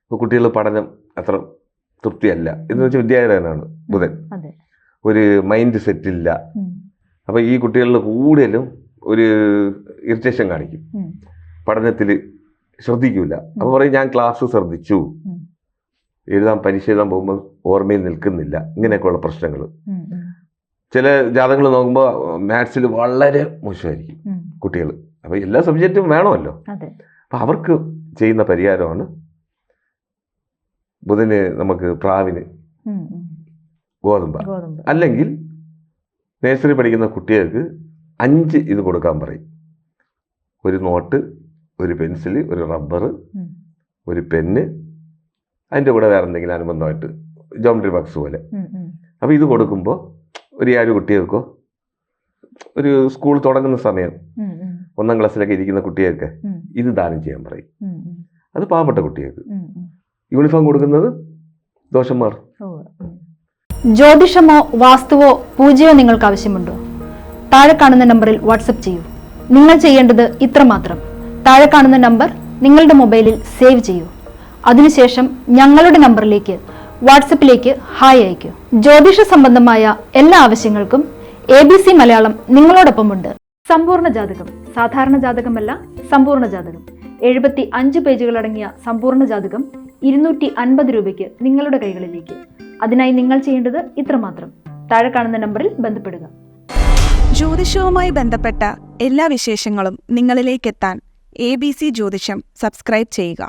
ഇപ്പോൾ കുട്ടികൾ പഠനം അത്ര തൃപ്തിയല്ല എന്ന് വെച്ചാൽ വിദ്യാലയനാണ് ബുധൻ, ഒരു മൈൻഡ് സെറ്റില്ല. അപ്പോൾ ഈ കുട്ടികളിൽ കൂടുതലും ഒരു ഇറിറ്റേഷൻ കാണിക്കും, പഠനത്തിൽ ശ്രദ്ധിക്കില്ല. അപ്പോൾ പറയും ഞാൻ ക്ലാസ് ശ്രദ്ധിച്ചു, പരീക്ഷ എഴുതാൻ പോകുമ്പോൾ ഓർമ്മയിൽ നിൽക്കുന്നില്ല, ഇങ്ങനെയൊക്കെയുള്ള പ്രശ്നങ്ങൾ. ചില ജാതകങ്ങൾ നോക്കുമ്പോൾ മാത്സിൽ വളരെ മോശമായിരിക്കും കുട്ടികൾ. അപ്പോൾ എല്ലാ സബ്ജക്റ്റും വേണമല്ലോ. അപ്പം അവർക്ക് ചെയ്യുന്ന പരിഹാരമാണ് ബുധന് നമുക്ക് പ്രാവിന് ഗോതമ്പ്, അല്ലെങ്കിൽ നഴ്സറി പഠിക്കുന്ന കുട്ടികൾക്ക് 5 ഇത് കൊടുക്കാൻ പറയും. ഒരു നോട്ട്, ഒരു പെൻസില്, ഒരു റബ്ബർ, ഒരു പെന്ന്, അതിൻ്റെ കൂടെ വേറെ എന്തെങ്കിലും അനുബന്ധമായിട്ട് ജോമെട്രി ബോക്സ് പോലെ. അപ്പോൾ ഇത് കൊടുക്കുമ്പോൾ ഒരു 7 കുട്ടികൾക്കോ, ഒരു സ്കൂൾ തുടങ്ങുന്ന സമയം 1ാം ക്ലാസ്സിലൊക്കെ ഇരിക്കുന്ന കുട്ടികൾക്ക് ഇത് ദാനം ചെയ്യാൻ പറയും. അത് പാവപ്പെട്ട കുട്ടികൾക്ക്. യൂണിഫോം കൊടുക്കുന്നത് ദോഷം മാറും. ജ്യോതിഷമോ വാസ്തുവോ പൂജയോ നിങ്ങൾക്ക് ആവശ്യമുണ്ടോ? താഴെ കാണുന്ന നമ്പറിൽ വാട്സപ്പ് ചെയ്യൂ. നിങ്ങൾ ചെയ്യേണ്ടത് ഇത്രമാത്രം: താഴെ കാണുന്ന നമ്പർ നിങ്ങളുടെ മൊബൈലിൽ സേവ് ചെയ്യൂ. അതിനുശേഷം ഞങ്ങളുടെ നമ്പറിലേക്ക് വാട്സപ്പിലേക്ക് ഹായ് അയക്കൂ. ജ്യോതിഷ സംബന്ധമായ എല്ലാ ആവശ്യങ്ങൾക്കും ABC മലയാളം നിങ്ങളോടൊപ്പമുണ്ട്. സമ്പൂർണ്ണ ജാതകം, സാധാരണ ജാതകമല്ല, സമ്പൂർണ്ണ ജാതകം. 75 പേജുകളടങ്ങിയ സമ്പൂർണ്ണ ജാതകം 250 രൂപയ്ക്ക് നിങ്ങളുടെ കൈകളിലേക്ക്. അതിനായി നിങ്ങൾ ചെയ്യേണ്ടത് ഇത്രമാത്രം: താഴെ കാണുന്ന നമ്പറിൽ ബന്ധപ്പെടുക. ജ്യോതിഷവുമായി ബന്ധപ്പെട്ട എല്ലാ വിശേഷങ്ങളും നിങ്ങളിലേക്കെത്താൻ ABC ജ്യോതിഷം സബ്സ്ക്രൈബ് ചെയ്യുക.